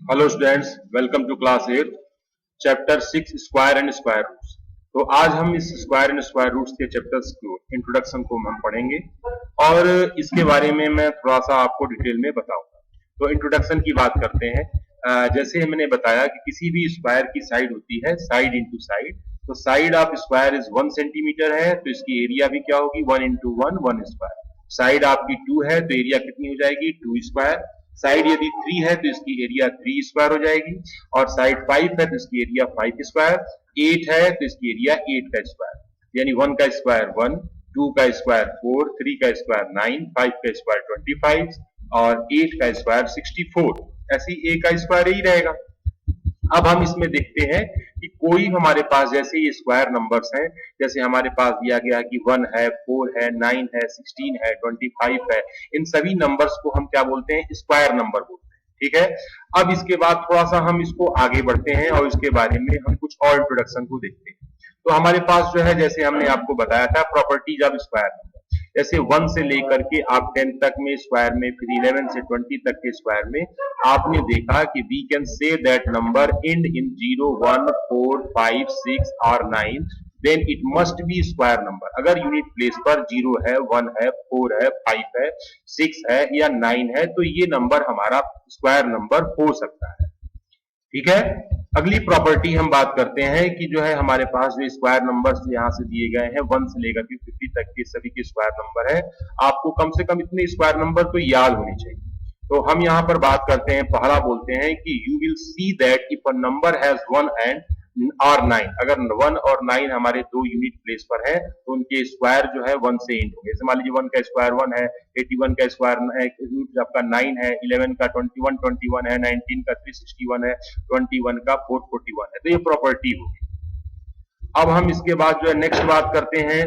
Hello students, welcome to class 8 chapter 6 square and square roots. तो आज हम इस स्क्वायर एंड स्क्वायर रूट्स के चैप्टर्स को इंट्रोडक्शन को हम पढ़ेंगे और इसके बारे में मैं थोड़ा सा आपको डिटेल में बताऊंगा। तो इंट्रोडक्शन की बात करते हैं। जैसे मैंने बताया कि किसी भी स्क्वायर की साइड होती है साइड इंटू साइड। तो side of square is 1 centimetre है तो इसकी एरिया भी क्या होगी 1 इंटू 1 1 स्क्वायर। साइड आपकी 2 है तो एरिया कितनी हो जाएगी 2 स्क्वायर। साइड यदि 3 है तो इसकी एरिया 3 स्क्वायर हो जाएगी और साइड 5 है तो इसकी एरिया 5 स्क्वायर। 8 है तो इसकी एरिया 8 का स्क्वायर। यानी 1 का स्क्वायर 1, 2 का स्क्वायर 4, 3 का स्क्वायर 9, 5 का स्क्वायर 25 और 8 का स्क्वायर 64। ऐसे ही a का स्क्वायर ही रहेगा। अब हम इसमें देखते हैं कि कोई हमारे पास जैसे ये स्क्वायर नंबर्स हैं, जैसे हमारे पास दिया गया कि 1 है, 4 है, 9 है, 16 है, 25 है। इन सभी नंबर्स को हम क्या बोलते हैं स्क्वायर नंबर बोलते हैं। ठीक है। अब इसके बाद थोड़ा सा हम इसको आगे बढ़ते हैं और इसके बारे में हम कुछ और इंट्रोडक्शन को देखते हैं। तो हमारे पास जो है जैसे हमने आपको बताया था प्रॉपर्टीज ऑफ स्क्वायर नंबर, जैसे 1 से लेकर के आप 10 तक में स्क्वायर में, फिर 11 से 20 तक के स्क्वायर में आपने देखा कि we can say that number and in 0, 1, 4, 5, 6 और 9 then it must be square number. अगर यूनिट प्लेस पर 0 है, 1 है, 4 है, 5 है, 6 है या 9 है तो ये नंबर हमारा स्क्वायर नंबर हो सकता है। ठीक है। अगली प्रॉपर्टी हम बात करते हैं कि जो है हमारे पास जो स्क्वायर नंबर्स यहाँ से दिए गए हैं 1 से लेकर के 50 तक के सभी के स्क्वायर नंबर है। आपको कम से कम इतने स्क्वायर नंबर तो याद होने चाहिए। तो हम यहाँ पर बात करते हैं, पहला बोलते हैं कि you will see that if a number has 1 and और 9, अगर 1 और 9 हमारे दो यूनिट प्लेस पर है तो उनके स्क्वायर जो है 1 से इंट होंगे। जैसे मान लीजिए 1 का स्क्वायर 1 है, 81 का स्क्वायर रूट आपका 9 है, 11 का 21 है, 19 का 361 है, 21 का 441 है। तो ये प्रॉपर्टी होगी। अब हम इसके बाद जो है नेक्स्ट बात करते हैं,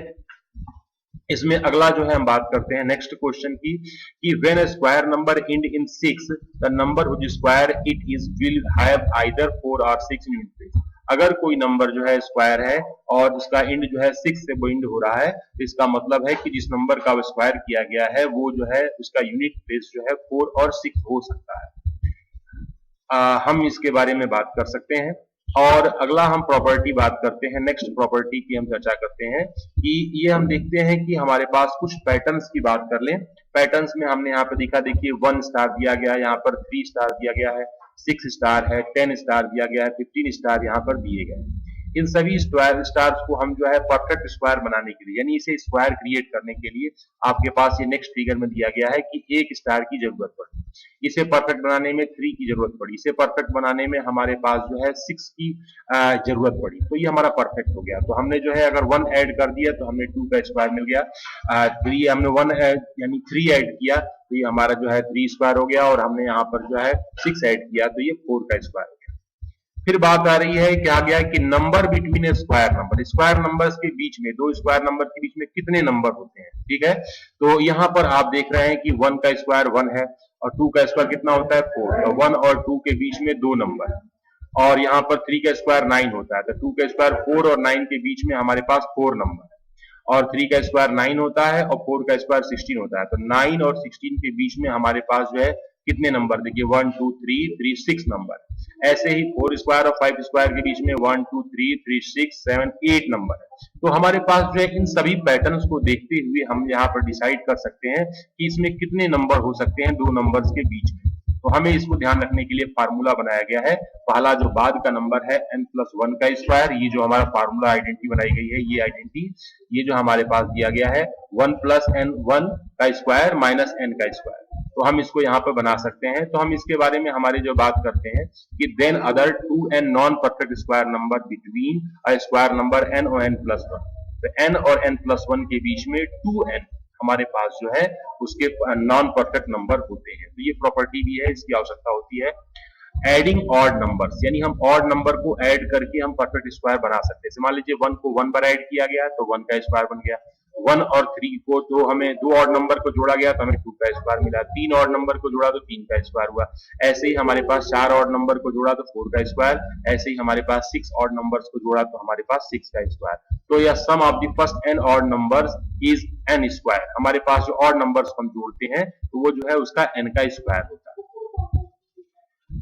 इसमें अगला जो है हम बात करते हैं नेक्स्ट क्वेश्चन की कि when a square number and in 6 the number which square it is will have either 4 और 6 यूनिट प्लेस। अगर कोई नंबर जो है स्क्वायर है और उसका इंड जो है 6 से वो इंड हो रहा है तो इसका मतलब है कि जिस नंबर का स्क्वायर किया गया है वो जो है उसका यूनिट प्लेस जो है 4 और 6 हो सकता है। हम इसके बारे में बात कर सकते हैं। और अगला हम प्रॉपर्टी बात करते हैं, नेक्स्ट प्रॉपर्टी की हम चर्चा करते हैं कि ये हम देखते हैं कि हमारे पास कुछ पैटर्न्स की बात कर लें। पैटर्न्स में हमने यहाँ पर दिखा, देखिए 1 स्टार दिया गया है, यहाँ पर 3 स्टार दिया गया है, 6 स्टार है, 10 स्टार दिया गया है, 15 स्टार यहाँ पर दिए गए हैं। इन सभी स्टार्स को हम जो है परफेक्ट स्क्वायर बनाने के लिए, यानी इसे स्क्वायर क्रिएट करने के लिए आपके पास ये नेक्स्ट फिगर में दिया गया है कि 1 स्टार की जरूरत पड़ी, इसे परफेक्ट बनाने में 3 की जरूरत पड़ी, इसे परफेक्ट बनाने में हमारे पास जो है 6 की जरूरत पड़ी। तो ये हमारा परफेक्ट हो गया। तो हमने जो है अगर 1 ऐड कर दिया तो हमें 2 का स्क्वायर मिल गया। 3 हमने 1 यानी 3 ऐड किया तो ये हमारा जो है 3 स्क्वायर हो गया और हमने यहाँ पर जो है 6 ऐड किया तो ये 4 का स्क्वायर हो गया। फिर बात आ रही है क्या गया कि नंबर बिटवीन ए स्क्वायर नंबर, स्क्वायर नंबर्स के बीच में, दो स्क्वायर नंबर के बीच में कितने नंबर होते हैं। ठीक है। तो यहाँ पर आप देख रहे हैं कि 1 का स्क्वायर 1 है और 2 का स्क्वायर कितना होता है 4। तो 1 और 2 के बीच में 2 नंबर है और यहाँ पर 3 का स्क्वायर 9 होता है। तो 2 का स्क्वायर 4 और 9 के बीच में हमारे पास 4 नंबर है और 3 का स्क्वायर 9 होता है और 4 का स्क्वायर 16 होता है। तो 9 और 16 के बीच में हमारे पास जो है कितने नंबर, देखिए 1 2 3 6 नंबर। ऐसे ही 4 स्क्वायर और 5 स्क्वायर के बीच में 1 2 3 6 7 8 नंबर है। तो हमारे पास जो है इन सभी पैटर्न्स को देखते हुए हम यहाँ पर डिसाइड कर सकते हैं कि इसमें कितने नंबर हो सकते हैं दो नंबर्स के बीच में। तो हमें इसको ध्यान रखने के लिए फार्मूला बनाया गया है। पहला जो बाद का नंबर है n+1 का स्क्वायर, ये जो हमारा फार्मूला आइडेंटिटी बनाई गई है, ये आइडेंटिटी, ये जो हमारे पास दिया गया है 1 + n1 का स्क्वायर माइनस n का स्क्वायर। तो हम इसको यहाँ पर बना सकते हैं। तो हम इसके बारे में हमारी जो बात करते हैं कि then other 2n non perfect square number between a square number n और n+1। तो n और n+1 के बीच में 2n हमारे पास जो है उसके नॉन परफेक्ट नंबर होते हैं। तो ये प्रॉपर्टी भी है, इसकी आवश्यकता होती है। एडिंग ऑड नंबर्स, यानी हम ऑड नंबर को ऐड करके हम परफेक्ट स्क्वायर बना सकते हैं। मान लीजिए 1 को 1 पर ऐड किया गया तो 1 का स्क्वायर बन गया। 1 और 3 को तो हमें दो ऑड नंबर को जोड़ा गया तो हमें 2 का स्क्वायर मिला। 3 ऑड नंबर को जोड़ा तो 3 का स्क्वायर हुआ। ऐसे ही हमारे पास 4 ऑड नंबर को जोड़ा तो 4 का स्क्वायर। ऐसे ही हमारे पास 6 ऑड नंबर्स को जोड़ा तो हमारे पास 6 का स्क्वायर। तो यह sum of the first n odd numbers is n square. हमारे पास जो ऑड नंबर्स हम जोड़ते हैं तो वो जो है उसका n का स्क्वायर होता है।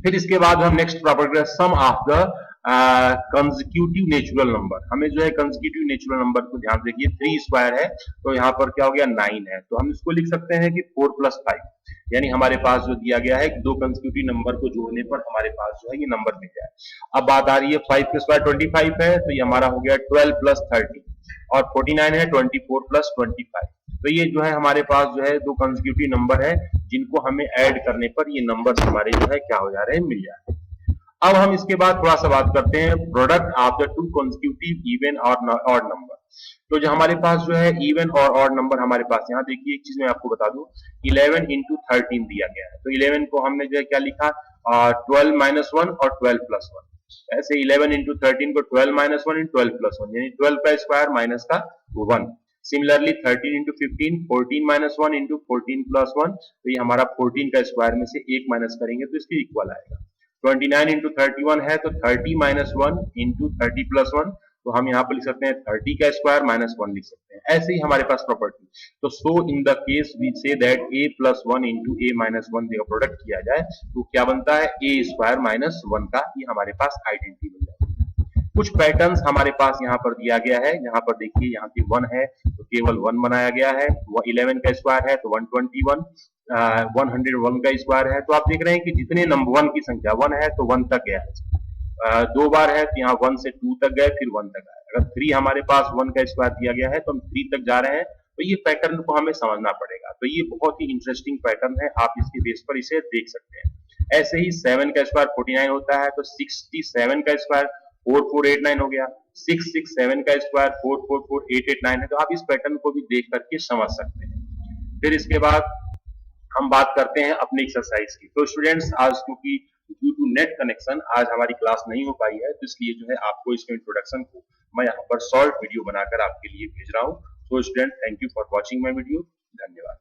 फिर इसके बाद हम next property sum of the consecutive natural number. हमें जो है कंसेक्यूटिव नेचुरल नंबर को ध्यान देखिए, 3 स्क्वायर है तो यहाँ पर क्या हो गया 9 है, तो हम इसको लिख सकते हैं कि 4 + 5, यानी हमारे पास जो दिया गया है दो कंसेक्यूटिव नंबर को जोड़ने पर हमारे पास जो है ये नंबर मिल जाए। अब बात आ रही है 5 के स्क्वायर 25 है, तो ये हमारा हो गया 12 + 30, और 49 है 24 + 25। तो ये जो है हमारे पास जो है दो कंसेक्यूटिव नंबर है जिनको हमें ऐड करने पर ये नंबर हमारे जो है क्या हो जा रहे हैं, मिल जा रहे हैं। अब हम इसके बाद थोड़ा सा बात करते हैं product of the two consecutive even और ऑड नंबर। तो जो हमारे पास जो है इवन और ऑड नंबर हमारे पास, यहाँ देखिए एक चीज मैं आपको बता दूं, 11 × 13 दिया गया है, तो 11 को हमने जो है क्या लिखा 12 - 1 और 12 + 1। ऐसे 11 × 13 को 12 - 1 × 12 + 1, यानी 12 का स्क्वायर माइनस का 1। सिमिलरली 13 × 15 14 - 1 × 14 + 1, तो ये हमारा 14 का स्क्वायर में से 1 माइनस करेंगे तो इसके इक्वल आएगा। 29 × 31 है तो 30 - 1 × 30 + 1, तो हम यहाँ पर लिख सकते हैं 30 का स्क्वायर -1 लिख सकते हैं। ऐसे ही हमारे पास प्रॉपर्टी, तो so in the case we say that a + 1 × a - 1 का प्रोडक्ट किया जाए तो क्या बनता है a² - 1 का, ये हमारे पास आइडेंटिटी बन जाती है। कुछ पैटर्न्स हमारे पास यहाँ पर दिया गया है, यहाँ पर देखिए यहाँ पे 1 है तो केवल 1 बनाया गया है, 11 का स्क्वायर है तो 121, 101 का स्क्वायर है, तो आप देख रहे हैं कि जितने नंबर 1 की संख्या 1 है तो 1 तक गया है, 2 बार है तो यहाँ 1 से 2 तक गए फिर 1 तक आए। अगर 3 हमारे पास 1 का स्क्वायर दिया गया है तो हम 3 तक जा रहे हैं, तो ये पैटर्न को हमें समझना पड़ेगा। तो ये बहुत ही इंटरेस्टिंग पैटर्न है, आप इसके बेस पर इसे देख सकते हैं। ऐसे ही 7 का स्क्वायर 49 होता है तो 67 का स्क्वायर 4489 हो गया, 667 का स्क्वायर 444889 है, तो आप इस पैटर्न को भी देख करके समझ सकते हैं। फिर इसके बाद हम बात करते हैं अपने एक्सरसाइज की। तो स्टूडेंट्स आज क्योंकि ड्यू टू नेट कनेक्शन आज हमारी क्लास नहीं हो पाई है, तो इसलिए जो है आपको इसके इंट्रोडक्शन को मैं यहाँ पर शॉर्ट वीडियो बनाकर आपके लिए भेज रहा हूँ। तो student thank you for watching my video, धन्यवाद।